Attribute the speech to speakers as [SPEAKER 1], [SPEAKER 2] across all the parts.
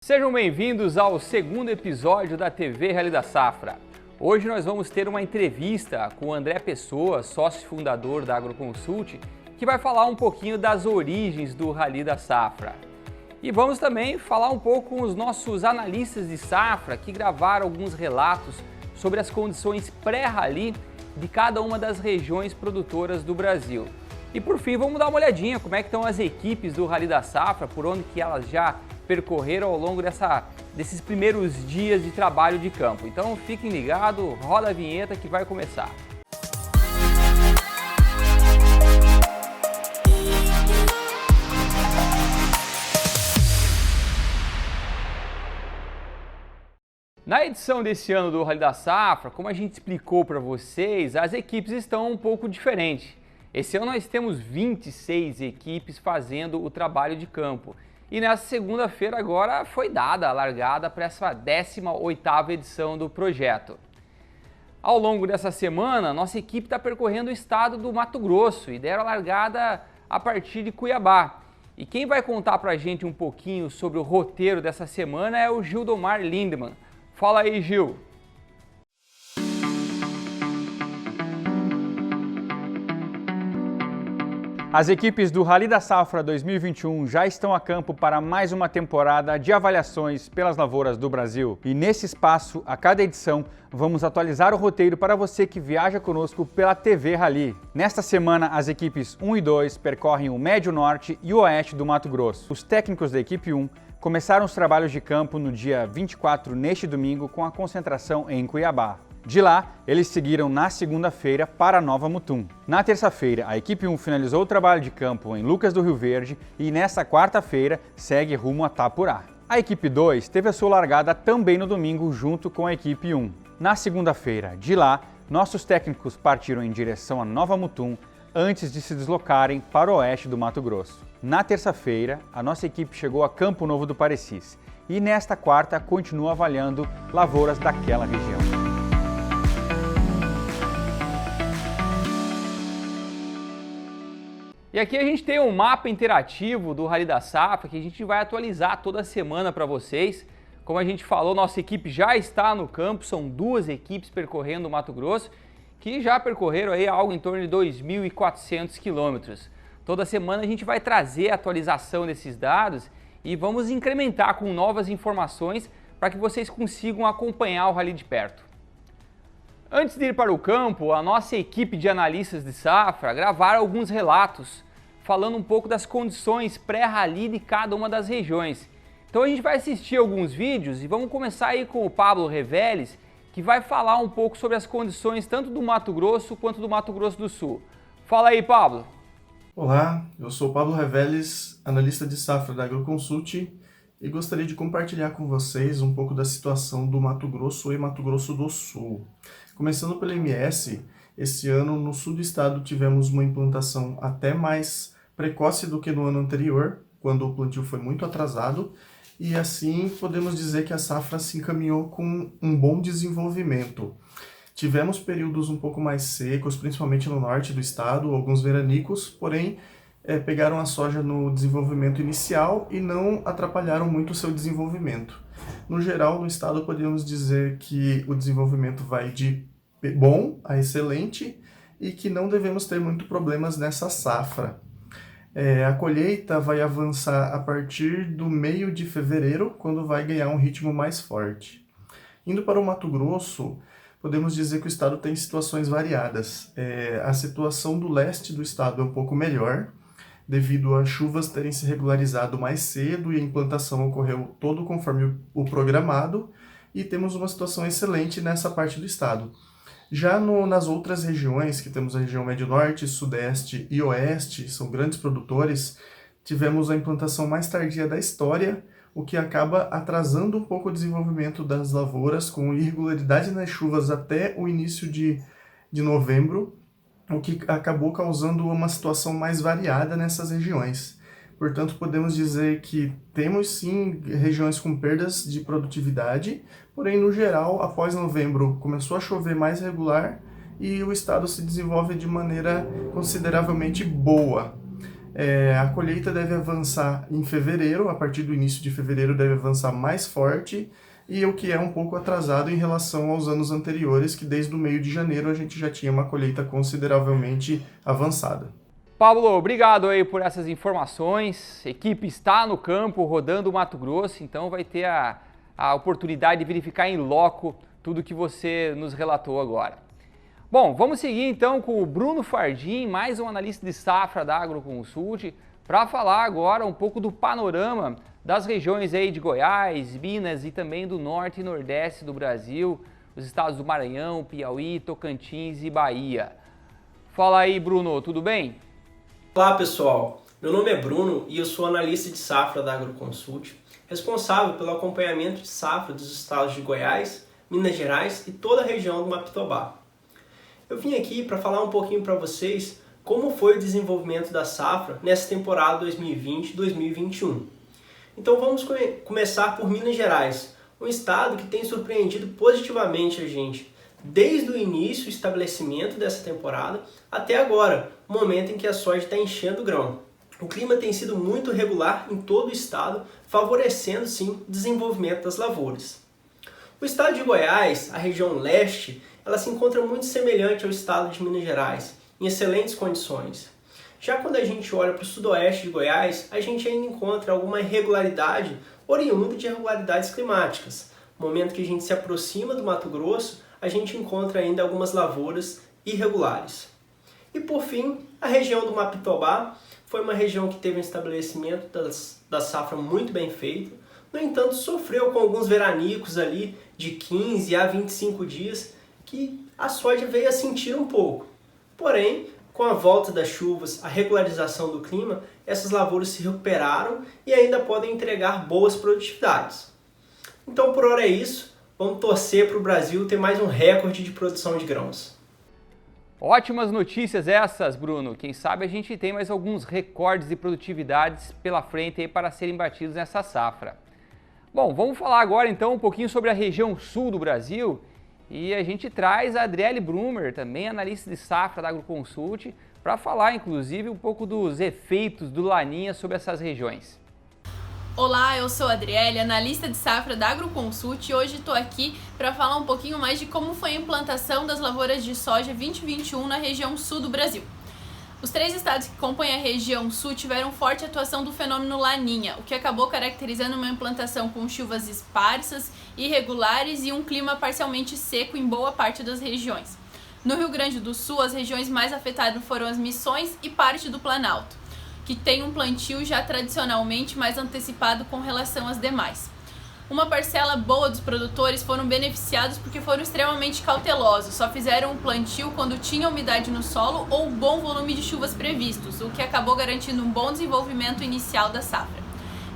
[SPEAKER 1] Sejam bem-vindos ao segundo episódio da TV Rally da Safra. Hoje nós vamos ter uma entrevista com o André Pessoa, sócio fundador da Agroconsult, que vai falar um pouquinho das origens do Rally da Safra. E vamos também falar um pouco com os nossos analistas de safra que gravaram alguns relatos sobre as condições pré-rally de cada uma das regiões produtoras do Brasil. E por fim, vamos dar uma olhadinha como é que estão as equipes do Rally da Safra, por onde que elas já percorreram ao longo desses primeiros dias de trabalho de campo. Então fiquem ligados, roda a vinheta que vai começar. Na edição desse ano do Rally da Safra, como a gente explicou para vocês, as equipes estão um poupouco diferentes. Esse ano nós temos 26 equipes fazendo o trabalho de campo. E nessa segunda-feira agora foi dada a largada para essa 18ª edição do projeto. Ao longo dessa semana, nossa equipe está percorrendo o estado do Mato Grosso e deram a largada a partir de Cuiabá. E quem vai contar para a gente um pouquinho sobre o roteiro dessa semana é o Gildomar Lindemann. Fala aí, Gil!
[SPEAKER 2] As equipes do Rally da Safra 2021 já estão a campo para mais uma temporada de avaliações pelas lavouras do Brasil. E nesse espaço, a cada edição, vamos atualizar o roteiro para você que viaja conosco pela TV Rally. Nesta semana, as equipes 1 e 2 percorrem o Médio Norte e o Oeste do Mato Grosso. Os técnicos da equipe 1 começaram os trabalhos de campo no dia 24, neste domingo, com a concentração em Cuiabá. De lá, eles seguiram na segunda-feira para Nova Mutum. Na terça-feira, a equipe 1 finalizou o trabalho de campo em Lucas do Rio Verde e nesta quarta-feira segue rumo a Tapurá. A equipe 2 teve a sua largada também no domingo junto com a equipe 1. Na segunda-feira, de lá, nossos técnicos partiram em direção a Nova Mutum antes de se deslocarem para o oeste do Mato Grosso. Na terça-feira, a nossa equipe chegou a Campo Novo do Parecis e nesta quarta continua avaliando lavouras daquela região.
[SPEAKER 1] E aqui a gente tem um mapa interativo do Rally da Safra que a gente vai atualizar toda semana para vocês. Como a gente falou, nossa equipe já está no campo, são 2 equipes percorrendo o Mato Grosso, que já percorreram aí algo em torno de 2.400 quilômetros. Toda semana a gente vai trazer a atualização desses dados e vamos incrementar com novas informações para que vocês consigam acompanhar o Rally de perto. Antes de ir para o campo, a nossa equipe de analistas de safra gravaram alguns relatos falando um pouco das condições pré-rally de cada uma das regiões. Então a gente vai assistir alguns vídeos e vamos começar aí com o Pablo Reveles, que vai falar um pouco sobre as condições tanto do Mato Grosso quanto do Mato Grosso do Sul. Fala aí, Pablo!
[SPEAKER 3] Olá, eu sou o Pablo Reveles, analista de safra da Agroconsult e gostaria de compartilhar com vocês um pouco da situação do Mato Grosso e Mato Grosso do Sul. Começando pela MS, esse ano no sul do estado tivemos uma implantação até mais precoce do que no ano anterior, quando o plantio foi muito atrasado, e assim podemos dizer que a safra se encaminhou com um bom desenvolvimento. Tivemos períodos um pouco mais secos, principalmente no norte do estado, alguns veranicos, porém pegaram a soja no desenvolvimento inicial e não atrapalharam muito o seu desenvolvimento. No geral, no estado podemos dizer que o desenvolvimento vai de bom a excelente e que não devemos ter muito problemas nessa safra. A colheita vai avançar a partir do meio de fevereiro, quando vai ganhar um ritmo mais forte. Indo para o Mato Grosso, podemos dizer que o estado tem situações variadas. A situação do leste do estado é um pouco melhor, devido a chuvas terem se regularizado mais cedo e a implantação ocorreu todo conforme o programado, e temos uma situação excelente nessa parte do estado. Já nas outras regiões, que temos a região Médio Norte, Sudeste e Oeste, são grandes produtores, tivemos a implantação mais tardia da história, o que acaba atrasando um pouco o desenvolvimento das lavouras, com irregularidade nas chuvas até o início de novembro, o que acabou causando uma situação mais variada nessas regiões. Portanto, podemos dizer que temos sim regiões com perdas de produtividade, porém, no geral, após novembro começou a chover mais regular e o estado se desenvolve de maneira consideravelmente boa. A colheita deve avançar em fevereiro, a partir do início de fevereiro deve avançar mais forte, e o que é um pouco atrasado em relação aos anos anteriores, que desde o meio de janeiro a gente já tinha uma colheita consideravelmente avançada.
[SPEAKER 1] Pablo, obrigado aí por essas informações. A equipe está no campo, rodando o Mato Grosso, então vai ter a oportunidade de verificar em loco tudo que você nos relatou agora. Bom, vamos seguir então com o Bruno Fardim, mais um analista de safra da Agroconsult, para falar agora um pouco do panorama das regiões aí de Goiás, Minas e também do norte e nordeste do Brasil, os estados do Maranhão, Piauí, Tocantins e Bahia. Fala aí, Bruno, tudo bem?
[SPEAKER 4] Olá pessoal, meu nome é Bruno e eu sou analista de safra da Agroconsult, responsável pelo acompanhamento de safra dos estados de Goiás, Minas Gerais e toda a região do Mapitobá. Eu vim aqui para falar um pouquinho para vocês como foi o desenvolvimento da safra nessa temporada 2020-2021. Então vamos começar por Minas Gerais, um estado que tem surpreendido positivamente a gente, desde o início do estabelecimento dessa temporada até agora, o momento em que a soja está enchendo o grão. O clima tem sido muito regular em todo o estado, favorecendo sim o desenvolvimento das lavouras. O estado de Goiás, a região leste, ela se encontra muito semelhante ao estado de Minas Gerais, em excelentes condições. Já quando a gente olha para o sudoeste de Goiás, a gente ainda encontra alguma irregularidade oriunda de irregularidades climáticas. No momento que a gente se aproxima do Mato Grosso, a gente encontra ainda algumas lavouras irregulares. E por fim, a região do Mapitobá foi uma região que teve um estabelecimento da safra muito bem feito. No entanto, sofreu com alguns veranicos ali de 15 a 25 dias que a soja veio a sentir um pouco. Porém, com a volta das chuvas, a regularização do clima, essas lavouras se recuperaram e ainda podem entregar boas produtividades. Então, por hora é isso. Vamos torcer para o Brasil ter mais um recorde de produção de grãos.
[SPEAKER 1] Ótimas notícias essas, Bruno. Quem sabe a gente tem mais alguns recordes de produtividades pela frente aí para serem batidos nessa safra. Bom, vamos falar agora então um pouquinho sobre a região sul do Brasil. E a gente traz a Adriele Brumer, também analista de safra da Agroconsult, para falar inclusive um pouco dos efeitos do Laninha sobre essas regiões.
[SPEAKER 5] Olá, eu sou a Adriele, analista de safra da Agroconsult, e hoje estou aqui para falar um pouquinho mais de como foi a implantação das lavouras de soja 2021 na região sul do Brasil. Os 3 estados que compõem a região sul tiveram forte atuação do fenômeno Laninha, o que acabou caracterizando uma implantação com chuvas esparsas, irregulares e um clima parcialmente seco em boa parte das regiões. No Rio Grande do Sul, as regiões mais afetadas foram as Missões e parte do Planalto, que tem um plantio já tradicionalmente mais antecipado com relação às demais. Uma parcela boa dos produtores foram beneficiados porque foram extremamente cautelosos, só fizeram o plantio quando tinha umidade no solo ou bom volume de chuvas previstos, o que acabou garantindo um bom desenvolvimento inicial da safra.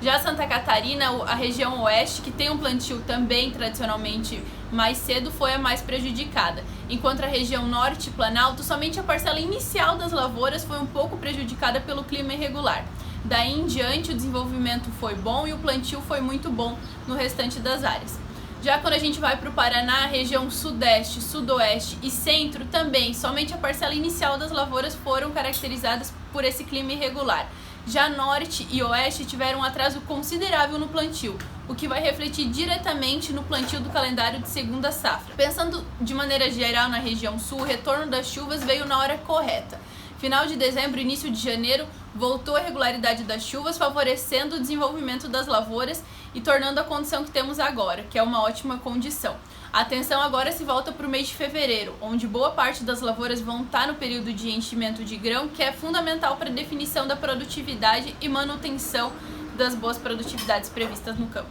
[SPEAKER 5] Já Santa Catarina, a região oeste, que tem um plantio também tradicionalmente mais cedo, foi a mais prejudicada, enquanto a região norte e Planalto, somente a parcela inicial das lavouras foi um pouco prejudicada pelo clima irregular. Daí em diante o desenvolvimento foi bom e o plantio foi muito bom no restante das áreas. Já quando a gente vai para o Paraná, a região sudeste, sudoeste e centro também, somente a parcela inicial das lavouras foram caracterizadas por esse clima irregular. Já norte e oeste tiveram um atraso considerável no plantio, o que vai refletir diretamente no plantio do calendário de segunda safra. Pensando de maneira geral na região sul, o retorno das chuvas veio na hora correta. Final de dezembro, início de janeiro, voltou a regularidade das chuvas, favorecendo o desenvolvimento das lavouras e tornando a condição que temos agora, que é uma ótima condição. A atenção agora se volta para o mês de fevereiro, onde boa parte das lavouras vão estar no período de enchimento de grão, que é fundamental para a definição da produtividade e manutenção das boas produtividades previstas no campo.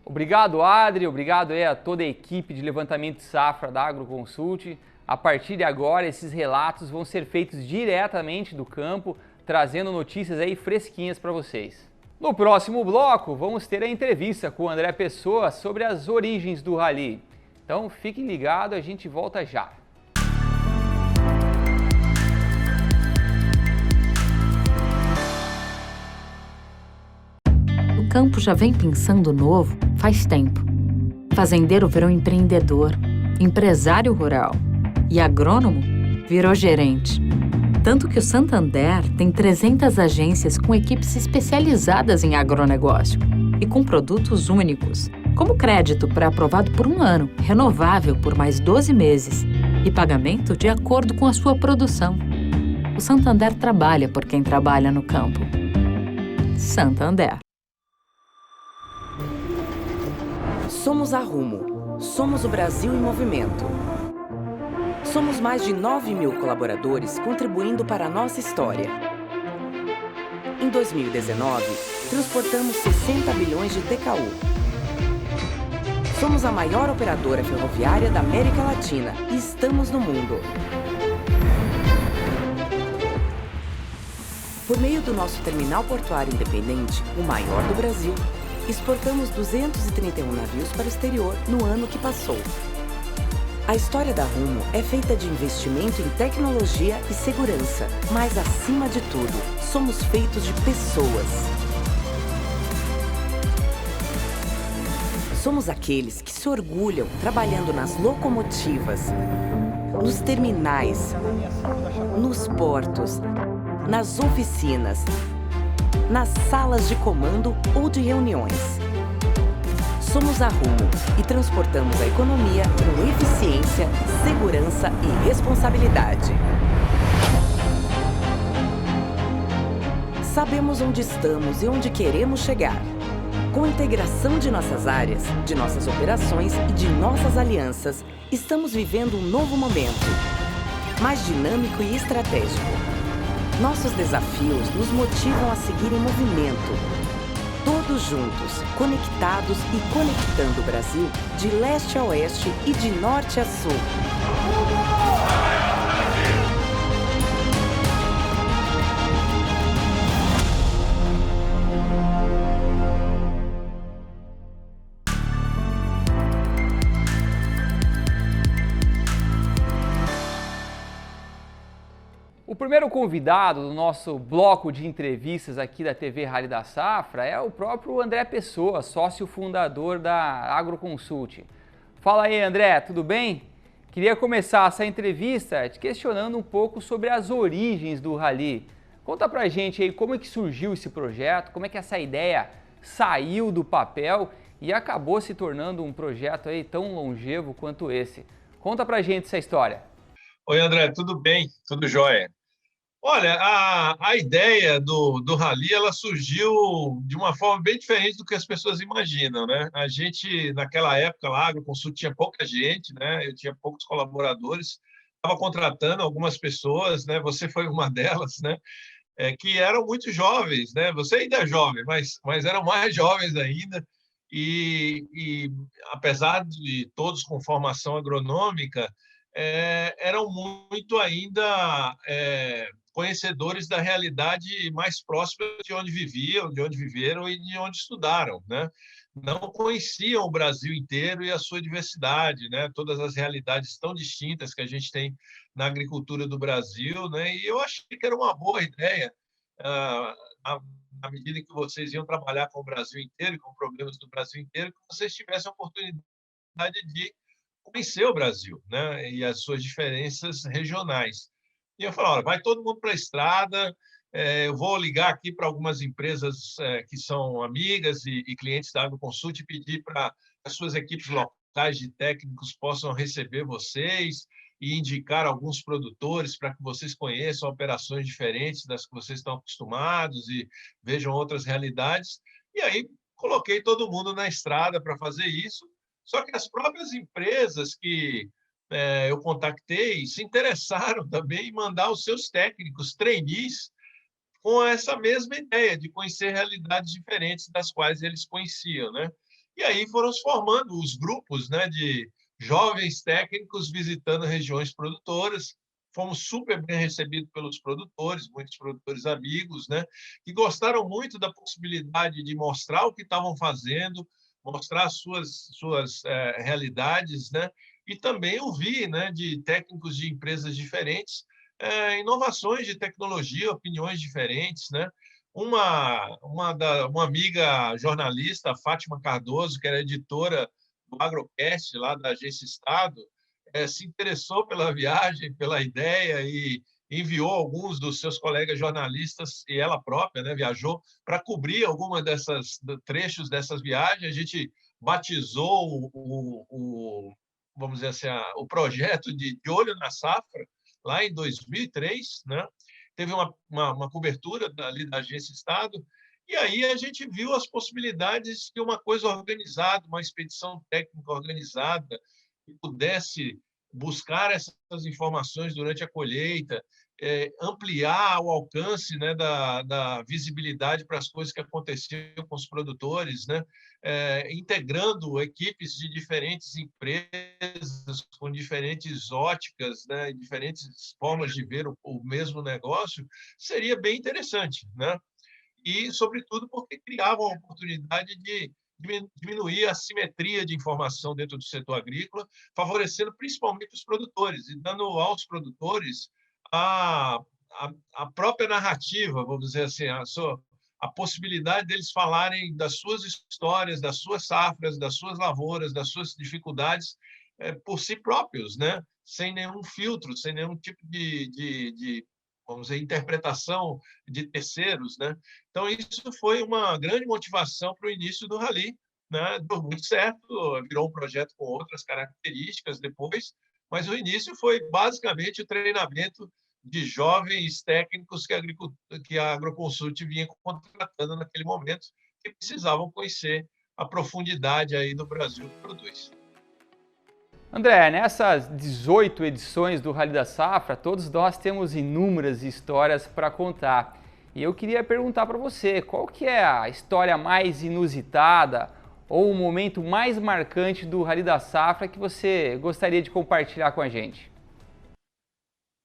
[SPEAKER 1] Obrigado, Adri, obrigado aí a toda a equipe de levantamento de safra da Agroconsult. A partir de agora, esses relatos vão ser feitos diretamente do campo, trazendo notícias aí fresquinhas para vocês. No próximo bloco, vamos ter a entrevista com o André Pessoa sobre as origens do Rally. Então, fiquem ligados, a gente volta já.
[SPEAKER 6] O campo já vem pensando novo faz tempo. Fazendeiro virou empreendedor, empresário rural e agrônomo virou gerente. Tanto que o Santander tem 300 agências com equipes especializadas em agronegócio e com produtos únicos, como crédito pré-aprovado por 1 ano, renovável por mais 12 meses e pagamento de acordo com a sua produção. O Santander trabalha por quem trabalha no campo. Santander.
[SPEAKER 7] Somos a Rumo. Somos o Brasil em movimento. Somos mais de 9.000 colaboradores contribuindo para a nossa história. Em 2019, transportamos 60 bilhões de TKU. Somos a maior operadora ferroviária da América Latina e estamos no mundo. Por meio do nosso terminal portuário independente, o maior do Brasil, exportamos 231 navios para o exterior no ano que passou. A história da Rumo é feita de investimento em tecnologia e segurança, mas, acima de tudo, somos feitos de pessoas. Somos aqueles que se orgulham trabalhando nas locomotivas, nos terminais, nos portos, nas oficinas, nas salas de comando ou de reuniões. Somos a Rumo e transportamos a economia com eficiência, segurança e responsabilidade. Sabemos onde estamos e onde queremos chegar. Com a integração de nossas áreas, de nossas operações e de nossas alianças, estamos vivendo um novo momento, mais dinâmico e estratégico. Nossos desafios nos motivam a seguir em movimento. Todos juntos, conectados e conectando o Brasil de leste a oeste e de norte a sul.
[SPEAKER 1] O primeiro convidado do nosso bloco de entrevistas aqui da TV Rally da Safra é o próprio André Pessoa, sócio fundador da Agroconsult. Fala aí, André, tudo bem? Queria começar essa entrevista te questionando um pouco sobre as origens do Rally. Conta pra gente aí como é que surgiu esse projeto, como é que essa ideia saiu do papel e acabou se tornando um projeto aí tão longevo quanto esse. Conta pra gente essa história.
[SPEAKER 8] Oi, André, tudo bem? Tudo jóia? Olha, a ideia do Rally ela surgiu de uma forma bem diferente do que as pessoas imaginam, né? A gente, naquela época lá, a Agroconsult tinha pouca gente, né? Eu tinha poucos colaboradores, estava contratando algumas pessoas, né? Você foi uma delas, né? Que eram muito jovens, né? Você ainda é jovem, mas eram mais jovens ainda. E apesar de todos com formação agronômica, eram muito ainda conhecedores da realidade mais próxima de onde viviam, de onde viveram e de onde estudaram, né? Não conheciam o Brasil inteiro e a sua diversidade, né? Todas as realidades tão distintas que a gente tem na agricultura do Brasil, né? E eu achei que era uma boa ideia, na medida em que vocês iam trabalhar com o Brasil inteiro e com problemas do Brasil inteiro, que vocês tivessem a oportunidade de conhecer o Brasil, né? E as suas diferenças regionais. E eu falei, olha, vai todo mundo para a estrada, eu vou ligar aqui para algumas empresas que são amigas e clientes da Agroconsult e pedir para as suas equipes locais de técnicos possam receber vocês e indicar alguns produtores para que vocês conheçam operações diferentes das que vocês estão acostumados e vejam outras realidades. E aí coloquei todo mundo na estrada para fazer isso. Só que as próprias empresas que eu contactei se interessaram também em mandar os seus técnicos, trainees, com essa mesma ideia de conhecer realidades diferentes das quais eles conheciam, né? E aí foram se formando os grupos, né, de jovens técnicos visitando regiões produtoras. Fomos super bem recebidos pelos produtores, muitos produtores amigos, né, que gostaram muito da possibilidade de mostrar o que estavam fazendo, mostrar suas realidades, né? E também ouvir, né, de técnicos de empresas diferentes, inovações de tecnologia, opiniões diferentes, né? Uma amiga jornalista, a Fátima Cardoso, que era editora do Agrocast, lá da Agência Estado, se interessou pela viagem, pela ideia e enviou alguns dos seus colegas jornalistas e ela própria, né, viajou para cobrir alguma dessas trechos dessas viagens. A gente batizou vamos dizer assim, o projeto de Olho na Safra lá em 2003, né? Teve uma cobertura ali da Agência Estado, e aí a gente viu as possibilidades de uma coisa organizada, uma expedição técnica organizada, que pudesse buscar essas informações durante a colheita, ampliar o alcance, né, da visibilidade para as coisas que aconteciam com os produtores, né, integrando equipes de diferentes empresas, com diferentes óticas, né, diferentes formas de ver o mesmo negócio, seria bem interessante, né? E, sobretudo, porque criava uma oportunidade de diminuir a assimetria de informação dentro do setor agrícola, favorecendo principalmente os produtores e dando aos produtores a própria narrativa, vamos dizer assim, a possibilidade deles falarem das suas histórias, das suas safras, das suas lavouras, das suas dificuldades por si próprios, né? Sem nenhum filtro, sem nenhum tipo de vamos dizer, interpretação de terceiros, né? Então, isso foi uma grande motivação para o início do Rally, né? Deu muito certo, virou um projeto com outras características depois, mas o início foi basicamente o treinamento de jovens técnicos que a Agroconsult vinha contratando naquele momento, que precisavam conhecer a profundidade aí do Brasil que produz.
[SPEAKER 1] André, nessas 18 edições do Rally da Safra, todos nós temos inúmeras histórias para contar. E eu queria perguntar para você, qual que é a história mais inusitada ou o momento mais marcante do Rally da Safra que você gostaria de compartilhar com a gente?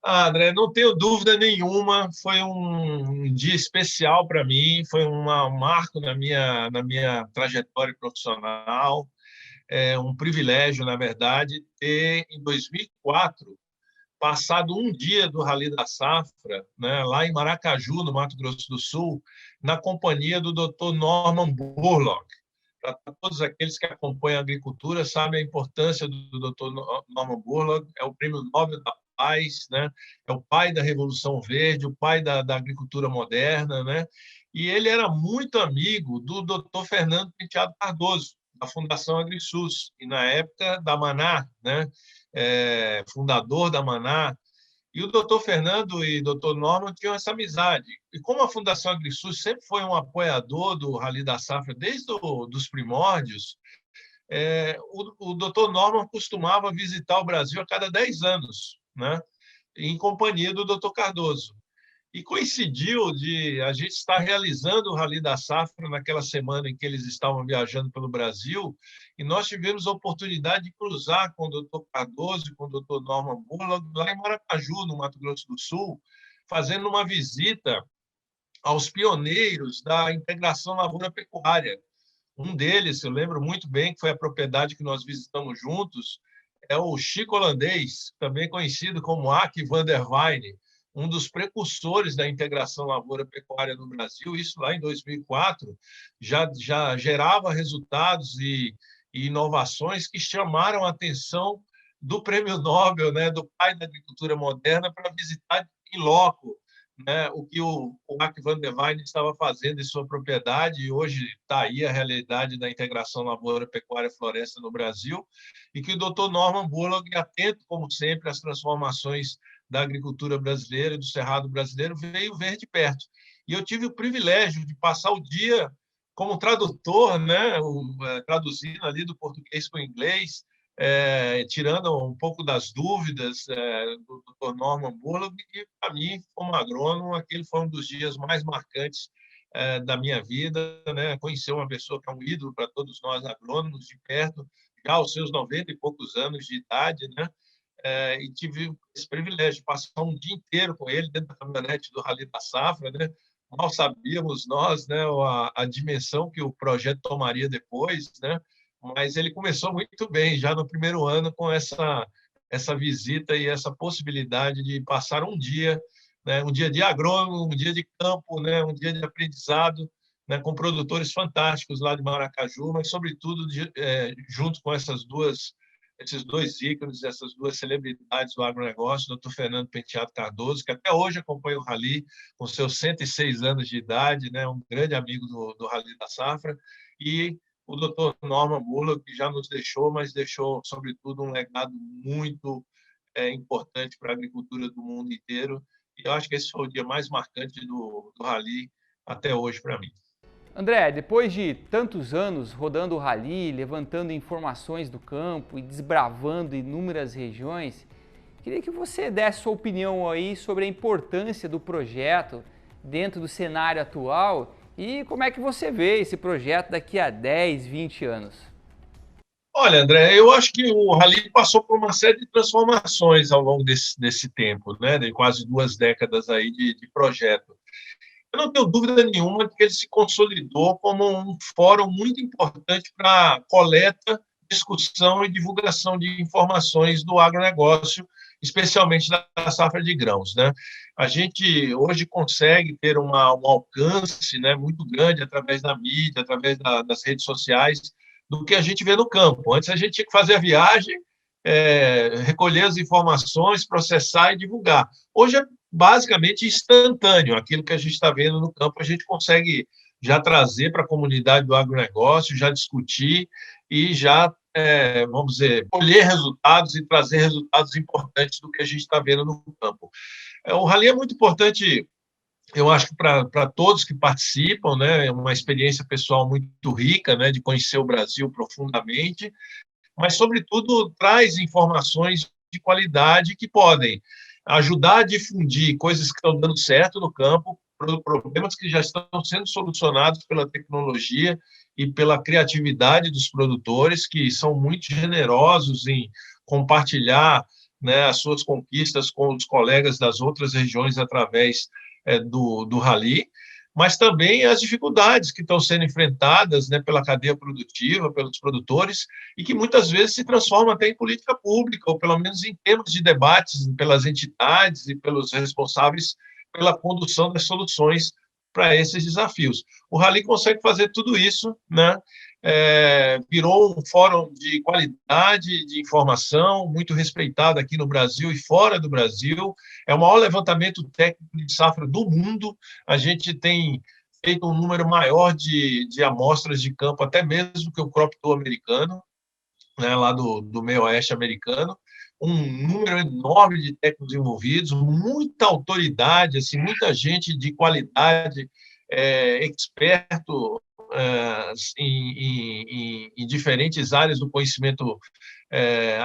[SPEAKER 8] André, não tenho dúvida nenhuma, foi um dia especial para mim, foi um marco na minha trajetória profissional. É um privilégio, na verdade, ter, em 2004, passado um dia do Rally da Safra, né, lá em Maracaju, no Mato Grosso do Sul, na companhia do Dr. Norman Borlaug. Para todos aqueles que acompanham a agricultura, sabem a importância do Dr. Norman Borlaug, é o Prêmio Nobel da Paz, né? É o pai da Revolução Verde, o pai da agricultura moderna, né? E ele era muito amigo do Dr. Fernando Penteado Cardoso, da Fundação AgriSUS, e na época da Maná, né? Fundador da Maná. E o doutor Fernando e o doutor Norman tinham essa amizade. E como a Fundação AgriSUS sempre foi um apoiador do Rally da Safra desde os primórdios, o doutor Norman costumava visitar o Brasil a cada 10 anos, né? Em companhia do doutor Cardoso. E coincidiu de a gente estar realizando o Rally da Safra naquela semana em que eles estavam viajando pelo Brasil, e nós tivemos a oportunidade de cruzar com o Dr. Cardoso e com o Dr. Norman Borlaug lá em Maracaju, no Mato Grosso do Sul, fazendo uma visita aos pioneiros da integração lavoura-pecuária. Um deles, eu lembro muito bem, que foi a propriedade que nós visitamos juntos, é o Chico Holandês, também conhecido como Ack van der Weyne, um dos precursores da integração lavoura-pecuária no Brasil. Isso lá em 2004 já gerava resultados e inovações que chamaram a atenção do Prêmio Nobel, né, do pai da agricultura moderna, para visitar em loco, né, o que o Ack van der Weyne estava fazendo em sua propriedade, e hoje está aí a realidade da integração lavoura-pecuária-floresta no Brasil, e que o Dr. Norman Borlaug, atento, como sempre, às transformações da agricultura brasileira, do cerrado brasileiro, veio ver de perto. E eu tive o privilégio de passar o dia como tradutor, né, traduzindo ali do português para o inglês, tirando um pouco das dúvidas do Dr. Norman Borlaug, e, para mim, como agrônomo, aquele foi um dos dias mais marcantes da minha vida, né? Conhecer uma pessoa que é um ídolo para todos nós agrônomos de perto, já aos seus 90 e poucos anos de idade, né? E tive esse privilégio de passar um dia inteiro com ele dentro da caminhonete do Rally da Safra, né? Mal sabíamos nós, né, a dimensão que o projeto tomaria depois, né? Mas ele começou muito bem, já no primeiro ano, com essa visita e essa possibilidade de passar um dia, né, um dia de agrônomo, um dia de campo, né, um dia de aprendizado, né, com produtores fantásticos lá de Maracaju, mas, sobretudo, junto com essas duas esses dois ícones, essas duas celebridades do agronegócio, o Dr. Fernando Penteado Cardoso, que até hoje acompanha o Rally com seus 106 anos de idade, né, um grande amigo do Rally da Safra, e o Dr. Norman Muller, que já nos deixou, mas deixou, sobretudo, um legado muito importante para a agricultura do mundo inteiro. E eu acho que esse foi o dia mais marcante do Rally até hoje para mim.
[SPEAKER 1] André, depois de tantos anos rodando o Rally, levantando informações do campo e desbravando inúmeras regiões, queria que você desse sua opinião aí sobre a importância do projeto dentro do cenário atual e como é que você vê esse projeto daqui a 10, 20 anos.
[SPEAKER 8] Olha, André, eu acho que o Rally passou por uma série de transformações ao longo desse tempo, né, de quase 2 décadas aí de projeto. Eu não tenho dúvida nenhuma de que ele se consolidou como um fórum muito importante para coleta, discussão e divulgação de informações do agronegócio, especialmente da safra de grãos, né? A gente hoje consegue ter um alcance, né, muito grande através da mídia, através das redes sociais, do que a gente vê no campo. Antes a gente tinha que fazer a viagem, recolher as informações, processar e divulgar. Hoje é basicamente instantâneo. Aquilo que a gente está vendo no campo, a gente consegue já trazer para a comunidade do agronegócio, já discutir e já, vamos dizer, colher resultados e trazer resultados importantes do que a gente está vendo no campo. O Rally é muito importante, eu acho que para todos que participam, né, é uma experiência pessoal muito rica, né, de conhecer o Brasil profundamente, mas, sobretudo, traz informações de qualidade que podem ajudar a difundir coisas que estão dando certo no campo, problemas que já estão sendo solucionados pela tecnologia e pela criatividade dos produtores, que são muito generosos em compartilhar, né, as suas conquistas com os colegas das outras regiões através do Rally, mas também as dificuldades que estão sendo enfrentadas, né, pela cadeia produtiva, pelos produtores, e que muitas vezes se transformam até em política pública, ou pelo menos em temas de debates pelas entidades e pelos responsáveis pela condução das soluções para esses desafios. O Rally consegue fazer tudo isso, né? Virou um fórum de qualidade de informação, muito respeitado aqui no Brasil e fora do Brasil. É o maior levantamento técnico de safra do mundo. A gente tem feito um número maior de amostras de campo, até mesmo que o Crop Tour americano, né, lá do meio oeste americano. Um número enorme de técnicos envolvidos, muita autoridade, assim, muita gente de qualidade, experto em diferentes áreas do conhecimento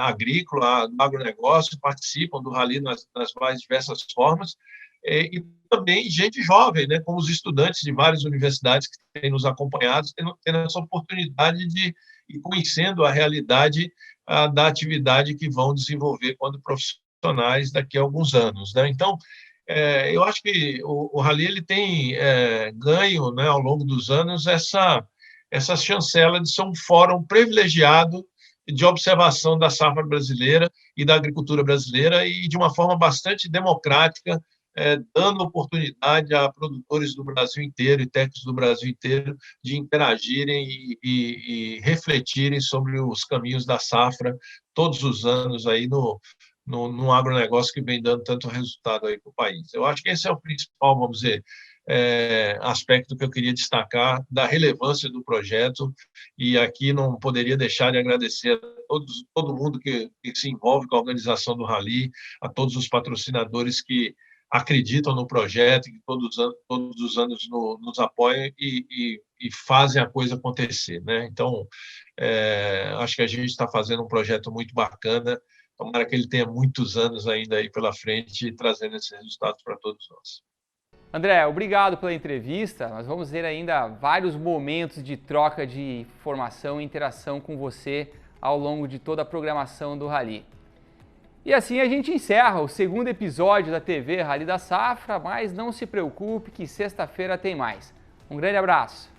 [SPEAKER 8] agrícola, do agronegócio, participam do Rally nas mais diversas formas, e também gente jovem, né, como os estudantes de várias universidades que têm nos acompanhado, tendo essa oportunidade de ir conhecendo a realidade da atividade que vão desenvolver quando profissionais daqui a alguns anos, né? Então, eu acho que o Rally ele tem ganho, né, ao longo dos anos essa chancela de ser um fórum privilegiado de observação da safra brasileira e da agricultura brasileira e de uma forma bastante democrática, dando oportunidade a produtores do Brasil inteiro e técnicos do Brasil inteiro de interagirem e refletirem sobre os caminhos da safra todos os anos aí no agronegócio que vem dando tanto resultado aí para o país. Eu acho que esse é o principal, vamos dizer, aspecto que eu queria destacar da relevância do projeto, e aqui não poderia deixar de agradecer a todo mundo que se envolve com a organização do Rally, a todos os patrocinadores que acreditam no projeto, que todos os anos nos apoiam e fazem a coisa acontecer, né? Então, acho que a gente está fazendo um projeto muito bacana. Tomara que ele tenha muitos anos ainda aí pela frente, trazendo esses resultados para todos nós.
[SPEAKER 1] André, obrigado pela entrevista. Nós vamos ter ainda vários momentos de troca de informação e interação com você ao longo de toda a programação do Rally. E assim a gente encerra o segundo episódio da TV Rally da Safra, mas não se preocupe que sexta-feira tem mais. Um grande abraço!